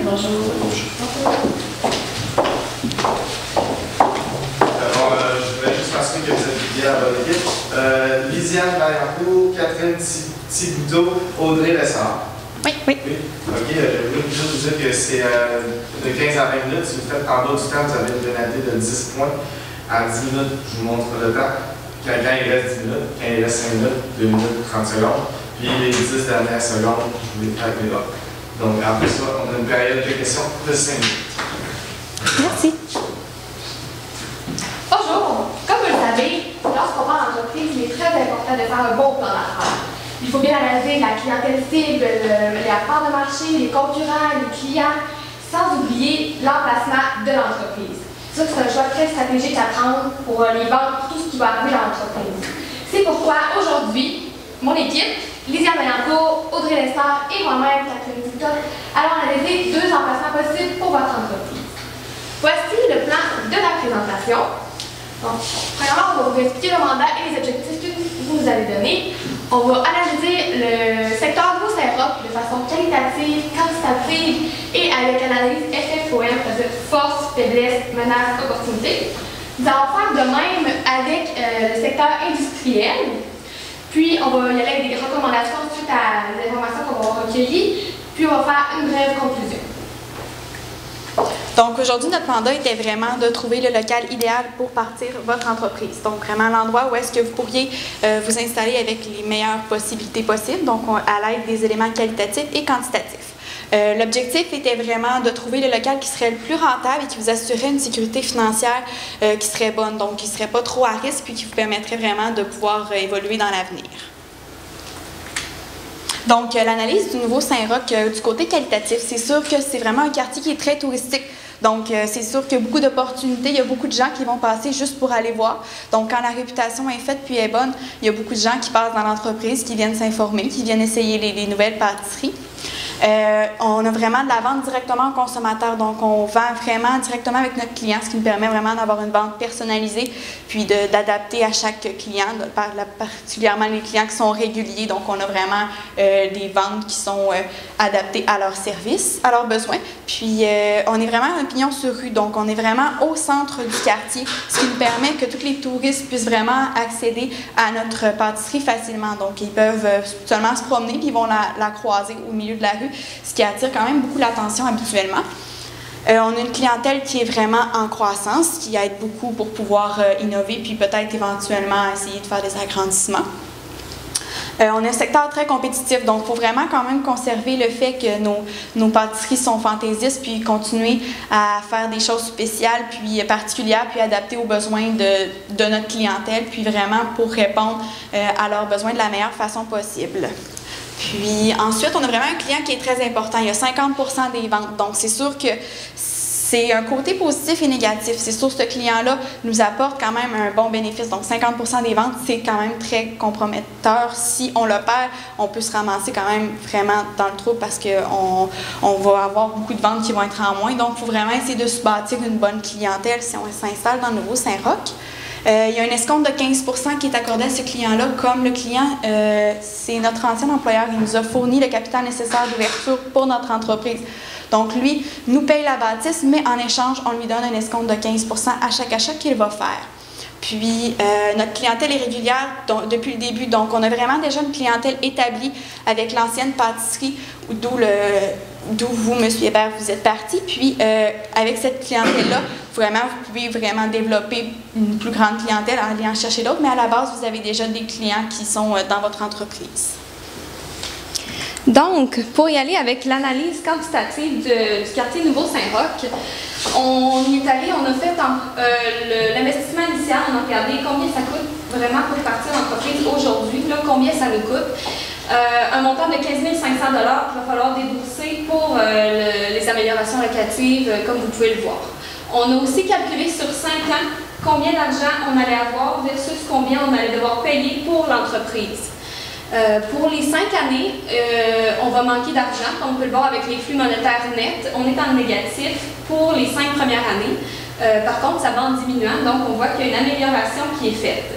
Bonjour. Je voulais juste m'assurer que vous êtes bien à votre équipe. Lisiane Vaillancourt, Catherine Thibouteau, Audrey Lessard. Oui. Ok, je voulais juste vous dire que c'est de 15 à 20 minutes. Si vous faites en bas du temps, vous avez une pénalité de 10 points. À 10 minutes, je vous montre le temps. Quand il reste 10 minutes, quand il reste 5 minutes, 2 minutes 30 secondes. Puis les 10 dernières secondes, je vous les fais avec les doigts. Donc après ça, on a une période de questions de 5 minutes. Merci. Bonjour. Comme vous le savez, lorsqu'on parle d'entreprise, il est très important de faire un bon plan d'affaires. Il faut bien analyser la clientèle cible, la part de marché, les concurrents, les clients, sans oublier l'emplacement de l'entreprise. C'est sûr que c'est un choix très stratégique à prendre pour les ventes, tout ce qui va arriver dans l'entreprise. C'est pourquoi aujourd'hui, mon équipe, Lisiane Vaillancourt, Audrey Lessard et moi-même, Catherine Thibouteau, allons analyser 2 emplacements possibles pour votre entreprise. Voici le plan de la présentation. Donc, premièrement, on va vous expliquer le mandat et les objectifs que vous nous avez donnés. On va analyser le secteur Nouveau-Saint-Roch de façon qualitative, quantitative et avec l'analyse FFOM, c'est-à-dire force, faiblesse, menace, opportunité. Nous allons faire de même avec le secteur industriel. Puis, on va y aller avec des recommandations suite à les informations qu'on va recueillir. Puis, on va faire une brève conclusion. Donc aujourd'hui, notre mandat était vraiment de trouver le local idéal pour partir votre entreprise. Donc vraiment l'endroit où est-ce que vous pourriez vous installer avec les meilleures possibilités possibles, donc à l'aide des éléments qualitatifs et quantitatifs. L'objectif était vraiment de trouver le local qui serait le plus rentable et qui vous assurerait une sécurité financière qui serait bonne, donc qui ne serait pas trop à risque puis qui vous permettrait vraiment de pouvoir évoluer dans l'avenir. Donc, l'analyse du Nouveau-Saint-Roch du côté qualitatif, c'est sûr que c'est vraiment un quartier qui est très touristique. Donc, c'est sûr qu'il y a beaucoup d'opportunités, il y a beaucoup de gens qui vont passer juste pour aller voir. Donc, quand la réputation est faite puis est bonne, il y a beaucoup de gens qui passent dans l'entreprise, qui viennent s'informer, qui viennent essayer les nouvelles pâtisseries. On a vraiment de la vente directement aux consommateurs, donc on vend vraiment directement avec notre client, ce qui nous permet vraiment d'avoir une vente personnalisée, puis d'adapter à chaque client, particulièrement les clients qui sont réguliers, donc on a vraiment des ventes qui sont adaptées à leurs services, à leurs besoins, puis on est vraiment un pignon sur rue, donc on est vraiment au centre du quartier, ce qui nous permet que tous les touristes puissent vraiment accéder à notre pâtisserie facilement, donc ils peuvent seulement se promener, puis ils vont la croiser au milieu de la rue, ce qui attire quand même beaucoup l'attention habituellement. On a une clientèle qui est vraiment en croissance, qui aide beaucoup pour pouvoir innover, puis peut-être éventuellement essayer de faire des agrandissements. On a un secteur très compétitif, donc il faut vraiment quand même conserver le fait que nos pâtisseries sont fantaisistes, puis continuer à faire des choses spéciales, puis particulières, puis adaptées aux besoins de notre clientèle, puis vraiment pour répondre à leurs besoins de la meilleure façon possible. Puis ensuite, on a vraiment un client qui est très important. Il y a 50% des ventes. Donc, c'est sûr que c'est un côté positif et négatif. C'est sûr que ce client-là nous apporte quand même un bon bénéfice. Donc, 50% des ventes, c'est quand même très comprometteur. Si on le perd, on peut se ramasser quand même vraiment dans le trou parce qu'on va avoir beaucoup de ventes qui vont être en moins. Donc, il faut vraiment essayer de se bâtir une bonne clientèle si on s'installe dans le Nouveau-Saint-Roch. Il y a un escompte de 15% qui est accordé à ce client-là. Comme le client, c'est notre ancien employeur, il nous a fourni le capital nécessaire d'ouverture pour notre entreprise. Donc, lui nous paye la bâtisse, mais en échange, on lui donne un escompte de 15% à chaque achat qu'il va faire. Puis, notre clientèle est régulière depuis le début. Donc, on a vraiment déjà une clientèle établie avec l'ancienne pâtisserie, d'où vous, M. Hébert, vous êtes parti. Puis, avec cette clientèle-là, vraiment, vous pouvez vraiment développer une plus grande clientèle en allant chercher d'autres, mais à la base, vous avez déjà des clients qui sont dans votre entreprise. Donc, pour y aller avec l'analyse quantitative du quartier Nouveau-Saint-Roch, on y est allé, on a fait l'investissement initial, on a regardé combien ça coûte vraiment pour partir l'entreprise aujourd'hui, combien ça nous coûte. Un montant de 15 500 $, qu'il va falloir débourser pour les améliorations locatives, comme vous pouvez le voir. On a aussi calculé sur 5 ans combien d'argent on allait avoir versus combien on allait devoir payer pour l'entreprise. Pour les 5 années, on va manquer d'argent, comme on peut le voir avec les flux monétaires nets. On est en négatif pour les 5 premières années. Par contre, ça va en diminuant, donc on voit qu'il y a une amélioration qui est faite.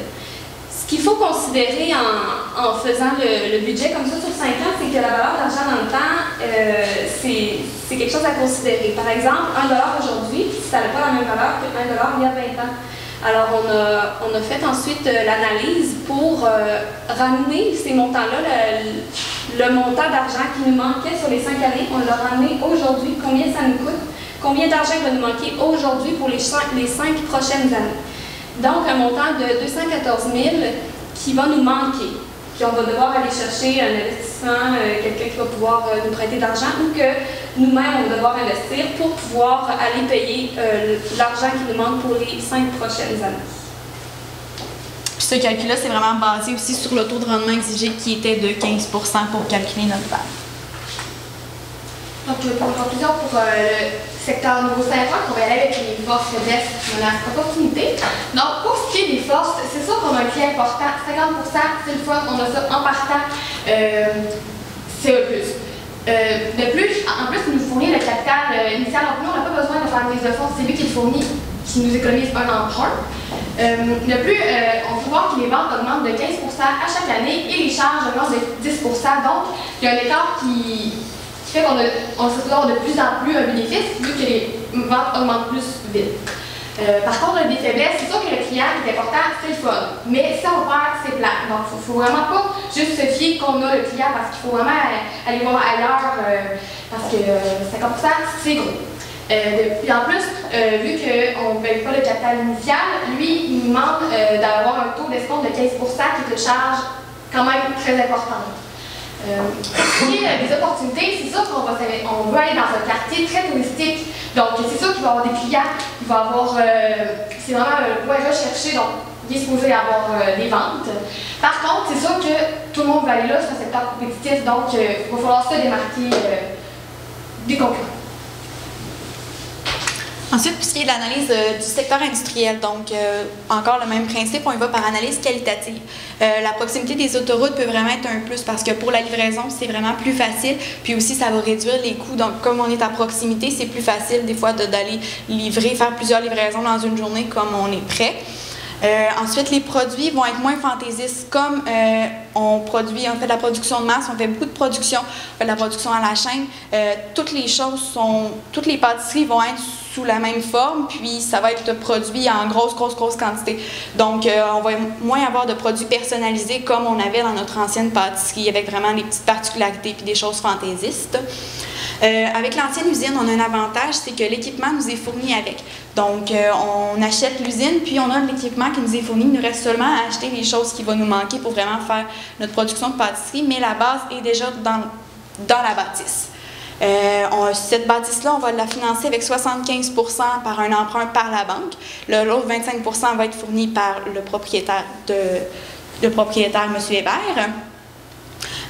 Ce qu'il faut considérer en faisant le budget comme ça sur 5 ans, c'est que la valeur d'argent dans le temps, c'est quelque chose à considérer. Par exemple, 1 $ aujourd'hui, ça n'a pas la même valeur que 1 $ il y a 20 ans. Alors, on a fait ensuite l'analyse pour ramener ces montants-là, le montant d'argent qui nous manquait sur les 5 années, on l'a ramené aujourd'hui, combien ça nous coûte, combien d'argent va nous manquer aujourd'hui pour les 5 prochaines années. Donc, un montant de 214 000 qui va nous manquer. Puis on va devoir aller chercher un investissement, quelqu'un qui va pouvoir nous prêter de l'argent ou que nous-mêmes, on va devoir investir pour pouvoir aller payer l'argent qui nous manque pour les 5 prochaines années. Puis ce calcul-là, c'est vraiment basé aussi sur le taux de rendement exigé qui était de 15 % pour calculer notre valeur. Donc, pour conclusion, pour le secteur Nouveau-Saint-Roch, on va y aller avec les forces, faiblesses, menaces, opportunités. Donc, pour ce qui est des forces, c'est sûr qu'on a un client important, 50 %, c'est le fun, on a ça en partant, CE+. De plus, en plus, il nous fournit le capital initial, donc nous, on n'a pas besoin de faire une mise de fonds, c'est lui qui le fournit, qui nous économise un emprunt. De plus, on peut voir que les ventes augmentent de 15 % à chaque année et les charges augmentent de 10 %. Donc, il y a un écart qui fait qu'on se trouve de plus en plus un bénéfice vu que les ventes augmentent plus vite. Par contre, on a des faiblesses. C'est sûr que le client qui est important, c'est le fun. Mais si on perd, c'est plat. Donc, il ne faut vraiment pas juste se fier qu'on a le client parce qu'il faut vraiment aller voir ailleurs parce que 50 %, c'est gros. Puis en plus, vu qu'on ne paye pas le capital initial, lui, il nous demande d'avoir un taux d'escompte de 15 % qui est une charge quand même très importante. Puis des opportunités, c'est sûr qu'on veut aller dans un quartier très touristique, donc c'est sûr qu'il va y avoir des clients, il va y avoir, c'est vraiment un point recherché, donc il est supposé avoir des ventes. Par contre, c'est sûr que tout le monde va aller là, c'est un secteur compétitif, donc il va falloir se démarquer des concurrents. Ensuite, pour ce qui est de l'analyse du secteur industriel, donc encore le même principe, on y va par analyse qualitative. La proximité des autoroutes peut vraiment être un plus parce que pour la livraison, c'est vraiment plus facile, puis aussi ça va réduire les coûts. Donc, comme on est à proximité, c'est plus facile des fois d'aller livrer, faire plusieurs livraisons dans une journée comme on est prêt. Ensuite, les produits vont être moins fantaisistes. Comme on fait de la production de masse, on fait beaucoup de production, on fait de la production à la chaîne. Toutes les pâtisseries vont être sous la même forme, puis ça va être produit en grosse quantité. Donc, on va moins avoir de produits personnalisés comme on avait dans notre ancienne pâtisserie, avec vraiment des petites particularités puis des choses fantaisistes. Avec l'ancienne usine, on a un avantage, c'est que l'équipement nous est fourni avec. Donc, on achète l'usine, puis on a l'équipement qui nous est fourni. Il nous reste seulement à acheter les choses qui vont nous manquer pour vraiment faire notre production de pâtisserie, mais la base est déjà dans la bâtisse. Cette bâtisse-là, on va la financer avec 75 % par un emprunt par la banque. L'autre 25 % va être fourni par le propriétaire, M. Hébert.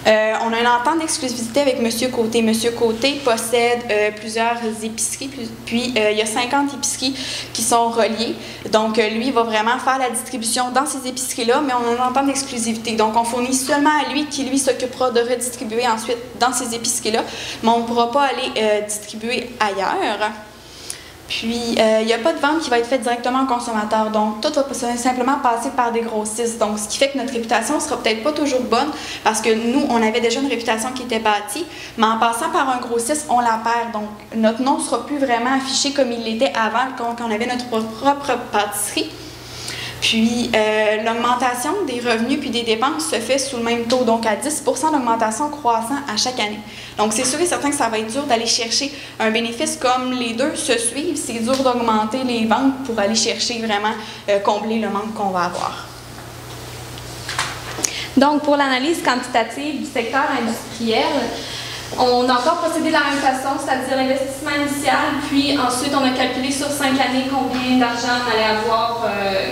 On a une entente d'exclusivité avec M. Côté. M. Côté possède plusieurs épiceries, puis il y a 50 épiceries qui sont reliées. Donc, lui va vraiment faire la distribution dans ces épiceries-là, mais on a une entente d'exclusivité. Donc, on fournit seulement à lui, qui lui s'occupera de redistribuer ensuite dans ces épiceries-là, mais on ne pourra pas aller distribuer ailleurs. Puis, il n'y a pas de vente qui va être faite directement au consommateur. Donc, tout va simplement passer par des grossistes. Donc, ce qui fait que notre réputation ne sera peut-être pas toujours bonne parce que nous, on avait déjà une réputation qui était bâtie, mais en passant par un grossiste, on la perd. Donc, notre nom ne sera plus vraiment affiché comme il l'était avant quand on avait notre propre pâtisserie. Puis, l'augmentation des revenus puis des dépenses se fait sous le même taux, donc à 10 % d'augmentation croissant à chaque année. Donc, c'est sûr et certain que ça va être dur d'aller chercher un bénéfice comme les deux se suivent. C'est dur d'augmenter les ventes pour aller chercher vraiment combler le manque qu'on va avoir. Donc, pour l'analyse quantitative du secteur industriel, on a encore procédé de la même façon, c'est-à-dire l'investissement initial, puis ensuite on a calculé sur 5 années combien d'argent on allait avoir,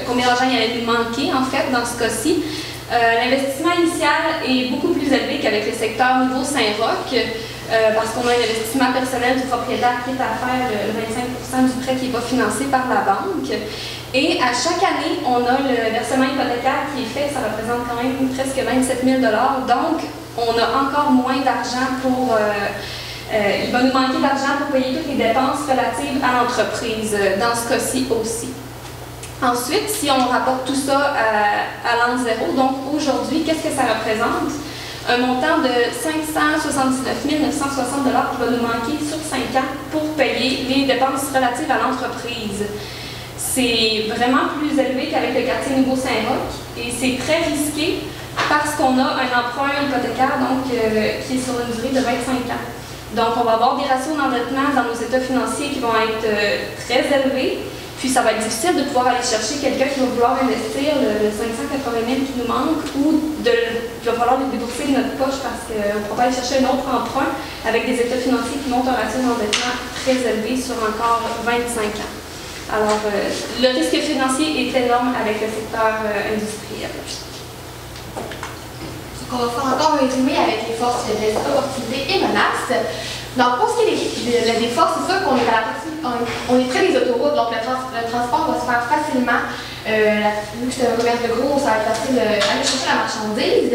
combien d'argent il allait nous manquer en fait dans ce cas-ci. L'investissement initial est beaucoup plus élevé qu'avec le secteur Nouveau-Saint-Roch parce qu'on a un investissement personnel du propriétaire qui est à faire le 25 % du prêt qui n'est pas financé par la banque. Et à chaque année, on a le versement hypothécaire qui est fait, ça représente quand même presque 27 000 $. Donc, on a encore moins d'argent pour... il va nous manquer d'argent pour payer toutes les dépenses relatives à l'entreprise, dans ce cas-ci aussi. Ensuite, si on rapporte tout ça à l'an zéro, donc aujourd'hui, qu'est-ce que ça représente? Un montant de 579 960 $ qui va nous manquer sur 5 ans pour payer les dépenses relatives à l'entreprise. C'est vraiment plus élevé qu'avec le quartier Nouveau-Saint-Roch et c'est très risqué parce qu'on a un emprunt hypothécaire donc, qui est sur une durée de 25 ans. Donc, on va avoir des ratios d'endettement dans nos états financiers qui vont être très élevés. Puis, ça va être difficile de pouvoir aller chercher quelqu'un qui va vouloir investir le 580 000 qui nous manque ou il va falloir le débourser de notre poche parce qu'on ne pourra pas aller chercher un autre emprunt avec des états financiers qui montent un ratio d'endettement très élevé sur encore 25 ans. Alors, le risque financier est énorme avec le secteur industriel. On va faire encore un résumé avec les forces, les opportunités et menaces. Donc, pour ce qui est des forces, c'est sûr qu'on est à la partie, on est près des autoroutes, donc le transport va se faire facilement. Vu que c'est un commerce de gros, ça va être facile d'aller chercher la marchandise.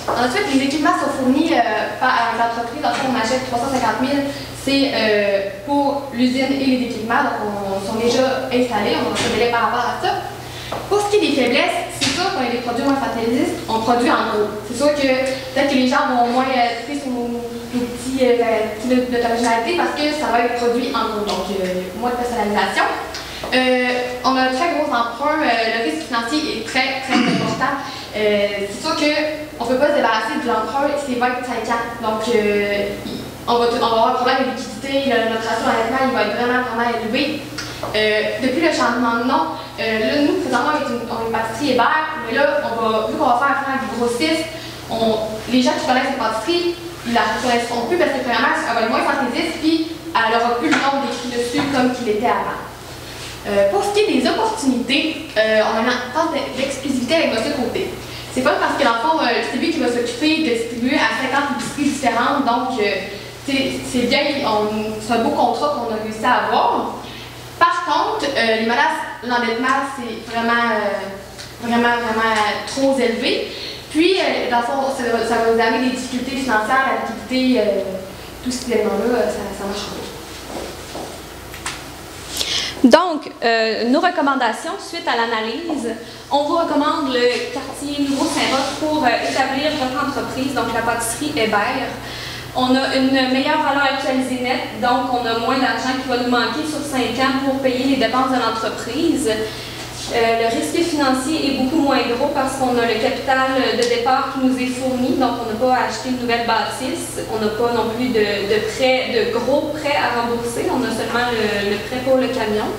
Ensuite, les équipements sont fournis par l'entreprise. En fait, on achète 350 000, c'est pour l'usine et les équipements, donc ils sont déjà installés, on a un délai par rapport à ça. Pour ce qui est des faiblesses, c'est sûr qu'on a des produits moins fantaisistes, on produit en gros. C'est sûr que peut-être que les gens vont moins triper sur nos petits d'originalité parce que ça va être produit en gros, donc moins de personnalisation. On a un très gros emprunt, le risque financier est très très important. C'est sûr qu'on ne peut pas se débarrasser de l'emprunt, c'est 25 ans. Donc on va avoir un problème de liquidité, notre ratio d'endettement il va être vraiment élevé. Depuis le changement de nom, là, nous, présentement, on est une pâtisserie Hébert, mais là, vu qu'on va faire affaire avec des grossistes, les gens qui connaissent les pâtisseries, ils la reconnaîtront plus parce que, premièrement, elle va être moins fantaisiste, puis elle n'aura plus le nom décrit dessus comme qu'il était avant. Pour ce qui est des opportunités, on a une entente d'exclusivité avec M. Côté. C'est pas parce que, dans le fond, c'est lui qui va s'occuper de distribuer à 50 épiceries différentes, donc c'est bien, c'est un beau contrat qu'on a réussi à avoir. Par contre, les menaces, l'endettement, c'est vraiment trop élevé. Puis, dans le fond, ça va vous amener des difficultés financières, la liquidité, tous ces éléments-là, ça marche pas. Donc, nos recommandations suite à l'analyse, on vous recommande le quartier Nouveau-Saint-Roch pour établir votre entreprise, donc la pâtisserie Hébert. On a une meilleure valeur actualisée nette, donc on a moins d'argent qui va nous manquer sur 5 ans pour payer les dépenses de l'entreprise. Le risque financier est beaucoup moins gros parce qu'on a le capital de départ qui nous est fourni, donc on n'a pas à acheter une nouvelle bâtisse, on n'a pas non plus de gros prêts à rembourser, on a seulement le prêt pour le camion.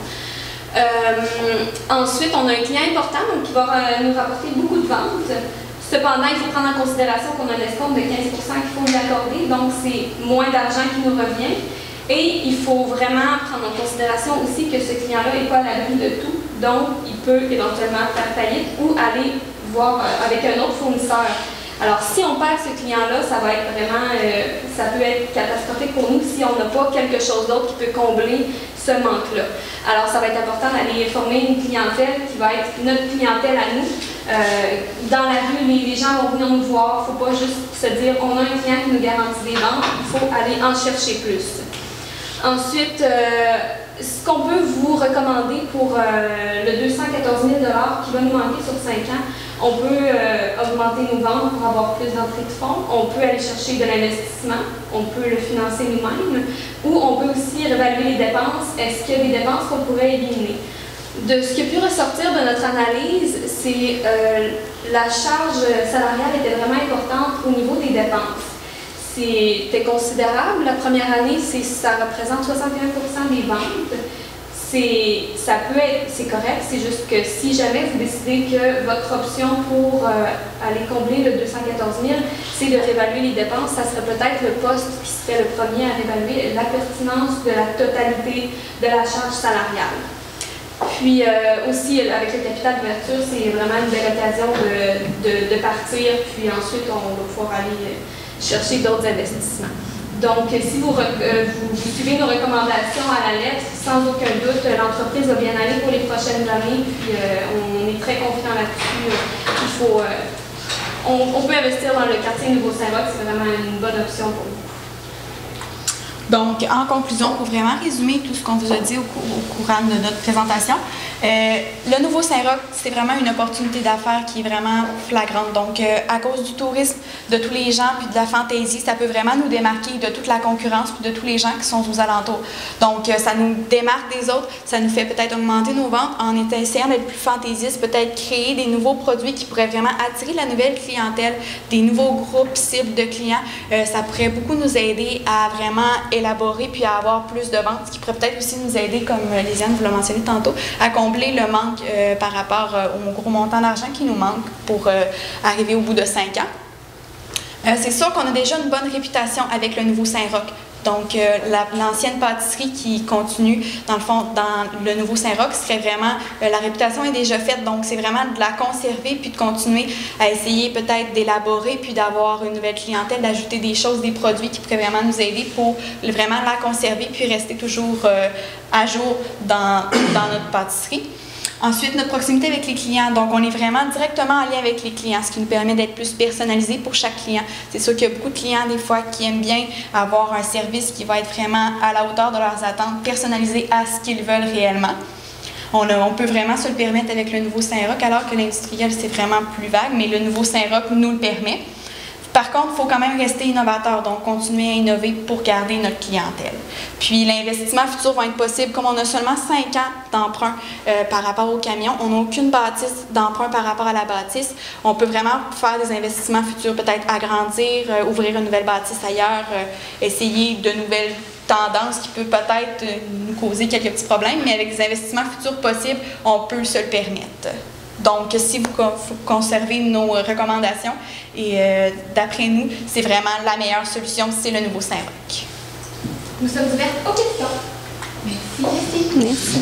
Ensuite, on a un client important donc, qui va nous rapporter beaucoup de ventes. Cependant, il faut prendre en considération qu'on a un escompte de 15 % qu'il faut lui accorder, donc c'est moins d'argent qui nous revient. Et il faut vraiment prendre en considération aussi que ce client-là n'est pas à l'abri de tout, donc il peut éventuellement faire faillite ou aller voir avec un autre fournisseur. Alors, si on perd ce client-là, ça va être vraiment, ça peut être catastrophique pour nous si on n'a pas quelque chose d'autre qui peut combler ce manque-là. Alors, ça va être important d'aller former une clientèle qui va être notre clientèle à nous. Dans la rue, les gens vont venir nous voir. Il ne faut pas juste se dire on a un client qui nous garantit des ventes. Il faut aller en chercher plus. Ensuite, ce qu'on peut vous recommander pour le 214 000 $ qui va nous manquer sur 5 ans, on peut augmenter nos ventes pour avoir plus d'entrée de fonds. On peut aller chercher de l'investissement. On peut le financer nous-mêmes. Ou on peut aussi réévaluer les dépenses. Est-ce qu'il y a des dépenses qu'on pourrait éliminer? De ce qui a pu ressortir de notre analyse, c'est la charge salariale était vraiment importante au niveau des dépenses. C'était considérable. La première année, ça représente 61 % des ventes. C'est correct, c'est juste que si jamais vous décidez que votre option pour aller combler le 214 000, c'est de réévaluer les dépenses, ça serait peut-être le poste qui serait le premier à réévaluer la pertinence de la totalité de la charge salariale. Puis aussi, avec le capital d'ouverture, c'est vraiment une belle occasion de partir, puis ensuite, on va pouvoir aller chercher d'autres investissements. Donc, si vous suivez nos recommandations à la lettre, sans aucun doute, l'entreprise va bien aller pour les prochaines années, puis on est très confiant là-dessus. On peut investir dans le quartier Nouveau-Saint-Roch, c'est vraiment une bonne option pour vous. Donc, en conclusion, pour vraiment résumer tout ce qu'on vous a dit au courant de notre présentation, Le nouveau Saint-Roch, c'est vraiment une opportunité d'affaires qui est vraiment flagrante. Donc, à cause du tourisme de tous les gens puis de la fantaisie, ça peut vraiment nous démarquer de toute la concurrence puis de tous les gens qui sont aux alentours. Donc, ça nous démarque des autres, ça nous fait peut-être augmenter nos ventes en essayant d'être plus fantaisiste, peut-être créer des nouveaux produits qui pourraient vraiment attirer la nouvelle clientèle, des nouveaux groupes cibles de clients. Ça pourrait beaucoup nous aider à vraiment élaborer puis à avoir plus de ventes, ce qui pourrait peut-être aussi nous aider, comme Lésiane vous l'a mentionné tantôt, à combler le manque par rapport au gros montant d'argent qui nous manque pour arriver au bout de 5 ans. C'est sûr qu'on a déjà une bonne réputation avec le nouveau Saint-Roch. Donc, l'ancienne pâtisserie qui continue, dans le fond, dans le nouveau Saint-Roch, serait vraiment, la réputation est déjà faite, donc c'est vraiment de la conserver, puis de continuer à essayer peut-être d'élaborer, puis d'avoir une nouvelle clientèle, d'ajouter des choses, des produits qui pourraient vraiment nous aider pour vraiment la conserver, puis rester toujours à jour dans notre pâtisserie. Ensuite, notre proximité avec les clients. Donc, on est vraiment directement en lien avec les clients, ce qui nous permet d'être plus personnalisé pour chaque client. C'est sûr qu'il y a beaucoup de clients, des fois, qui aiment bien avoir un service qui va être vraiment à la hauteur de leurs attentes, personnalisé à ce qu'ils veulent réellement. On peut vraiment se le permettre avec le nouveau Saint-Roch, alors que l'industriel, c'est vraiment plus vague, mais le nouveau Saint-Roch nous le permet. Par contre, il faut quand même rester innovateur, donc continuer à innover pour garder notre clientèle. Puis l'investissement futur va être possible, comme on a seulement 5 ans d'emprunt par rapport au camion, on n'a aucune bâtisse d'emprunt par rapport à la bâtisse. On peut vraiment faire des investissements futurs, peut-être agrandir, ouvrir une nouvelle bâtisse ailleurs, essayer de nouvelles tendances qui peuvent peut-être nous causer quelques petits problèmes, mais avec des investissements futurs possibles, on peut se le permettre. Donc, si vous conservez nos recommandations, et d'après nous, c'est vraiment la meilleure solution, c'est le nouveau Saint-Roch. Nous sommes ouverts aux questions. Merci. Merci.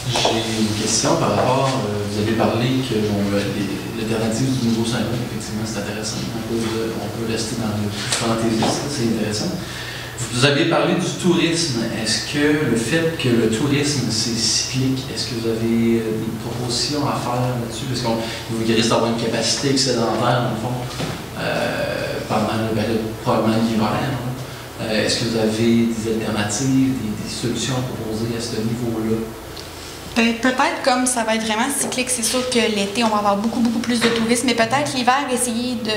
J'ai une question par rapport, vous avez parlé que l'alternative du nouveau Saint-Roch, effectivement, c'est intéressant. On peut rester dans le plus fantaisiste, c'est intéressant. Vous avez parlé du tourisme. Est-ce que le fait que le tourisme, c'est cyclique, est-ce que vous avez des propositions à faire là-dessus? Parce qu'on risque d'avoir une capacité excédentaire, dans le fond, pendant probablement l'hiver. Est-ce que vous avez des alternatives, des solutions à proposer à ce niveau-là? Peut-être comme ça va être vraiment cyclique, c'est sûr que l'été, on va avoir beaucoup plus de tourisme, mais peut-être l'hiver, essayer de,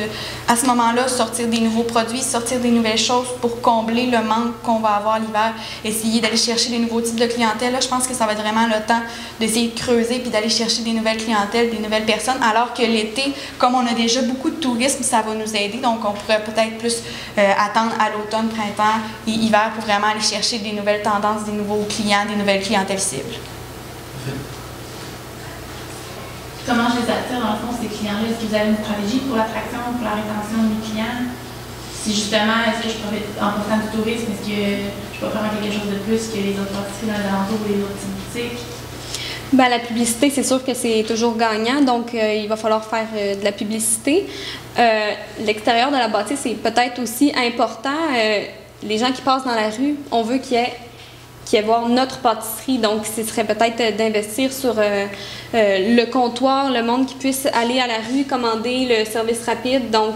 à ce moment-là, sortir des nouveaux produits, sortir des nouvelles choses pour combler le manque qu'on va avoir l'hiver, essayer d'aller chercher des nouveaux types de clientèle. Là, je pense que ça va être vraiment le temps d'essayer de creuser puis d'aller chercher des nouvelles clientèles, des nouvelles personnes, alors que l'été, comme on a déjà beaucoup de tourisme, ça va nous aider, donc on pourrait peut-être plus attendre à l'automne, printemps et hiver pour vraiment aller chercher des nouvelles tendances, des nouveaux clients, des nouvelles clientèles cibles. Comment je les attire, dans le fond, ces clients-là? Est-ce que vous avez une stratégie pour l'attraction, pour la rétention de mes clients? Si justement, est-ce que je profite en profitant du tourisme, est-ce que je peux faire quelque chose de plus que les autres pâtisseries dans les alentours ou les autres boutiques? Ben, la publicité, c'est sûr que c'est toujours gagnant, donc il va falloir faire de la publicité. L'extérieur de la bâtisse est peut-être aussi important. Les gens qui passent dans la rue, on veut qu'il y ait voir notre pâtisserie. Donc, ce serait peut-être d'investir sur le comptoir, le monde qui puisse aller à la rue, commander le service rapide. Donc,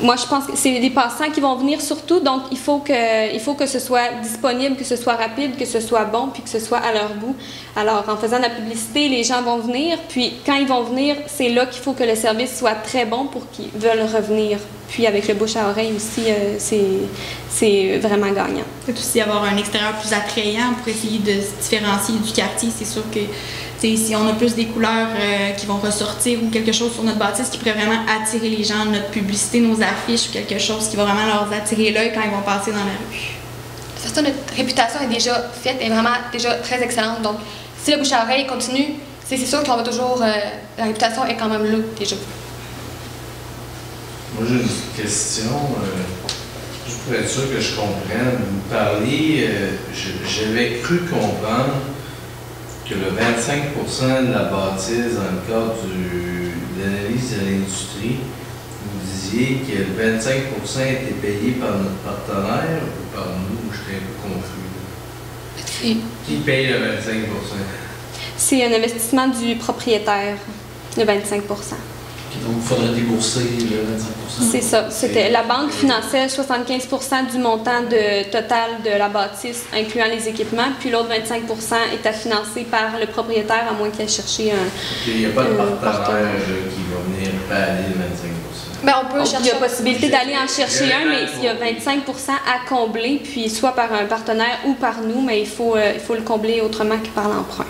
moi, je pense que c'est des passants qui vont venir surtout. Donc, il faut que ce soit disponible, que ce soit rapide, que ce soit bon, puis que ce soit à leur goût. Alors, en faisant de la publicité, les gens vont venir. Puis, quand ils vont venir, c'est là qu'il faut que le service soit très bon pour qu'ils veulent revenir. Puis, avec le bouche à oreille aussi, c'est vraiment gagnant. Peut aussi avoir un extérieur plus attrayant pour essayer de se différencier du quartier. C'est sûr que si on a plus des couleurs qui vont ressortir ou quelque chose sur notre bâtisse qui pourrait vraiment attirer les gens, notre publicité, nos affiches ou quelque chose qui va vraiment leur attirer l'œil quand ils vont passer dans la rue. De toute façon, notre réputation est déjà faite, est vraiment déjà très excellente. Donc, si le bouche à oreille continue, c'est sûr qu'on va toujours... la réputation est quand même là, déjà. Moi, j'ai une question. Juste pour être sûr que je comprenne. Vous parliez, j'avais cru comprendre que le 25% de la bâtisse dans le cadre de l'analyse de l'industrie, vous disiez que le 25% était payé par notre partenaire ou par nous? J'étais un peu confus. Qui paye le 25%? C'est un investissement du propriétaire, le 25%. OK. Donc, il faudrait débourser le 25%. C'est ça. La banque finançait 75% du montant total de la bâtisse, incluant les équipements, puis l'autre 25% était financé par le propriétaire, à moins qu'il aille chercher un. Il n'y a pas de partenaire qui va venir pallier le 25%. Ben, on peut chercher. Il y a possibilité d'aller en chercher un, mais il y a 25% à combler, puis soit par un partenaire ou par nous, mais il faut le combler autrement que par l'emprunt.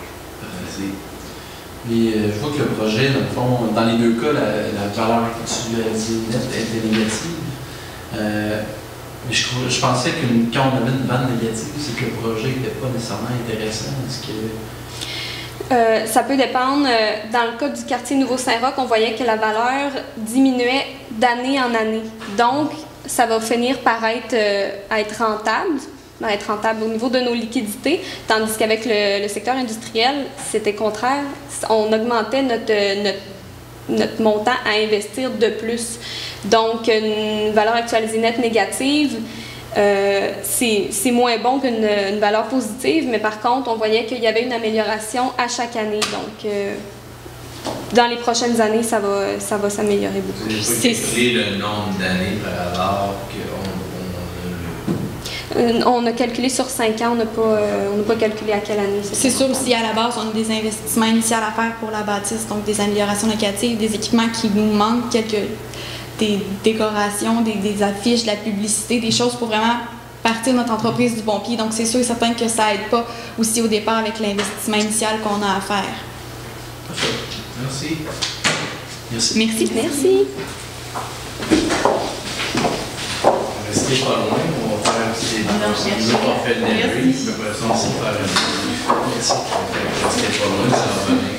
Mais je vois que le projet, dans le fond, dans les deux cas, la valeur actualisée nette était négative. Mais je pensais que quand on avait une vanne négative, c'est que le projet n'était pas nécessairement intéressant. Est-ce que... Ça peut dépendre. Dans le cas du quartier Nouveau-Saint-Roch, on voyait que la valeur diminuait d'année en année. Donc, ça va finir par être rentable au niveau de nos liquidités, tandis qu'avec le secteur industriel, c'était contraire. On augmentait notre montant à investir de plus. Donc, une valeur actualisée nette négative, c'est moins bon qu'une valeur positive, mais par contre, on voyait qu'il y avait une amélioration à chaque année. Donc, dans les prochaines années, ça va s'améliorer beaucoup. Vous avez calculé le nombre d'années par hasard on a calculé sur 5 ans, on n'a pas calculé à quelle année. C'est sûr aussi, à la base, on a des investissements initiaux à faire pour la bâtisse, donc des améliorations locatives, des équipements qui nous manquent, des décorations, des affiches, de la publicité, des choses pour vraiment partir notre entreprise du bon pied. Donc, c'est sûr et certain que ça n'aide pas aussi au départ avec l'investissement initial qu'on a à faire. Parfait. Merci. Merci. Merci. Merci. Restez pas loin, on va faire nous autres, on fait le débris, puis après ça, on va faire un. Merci. Restez pas loin, ça va venir.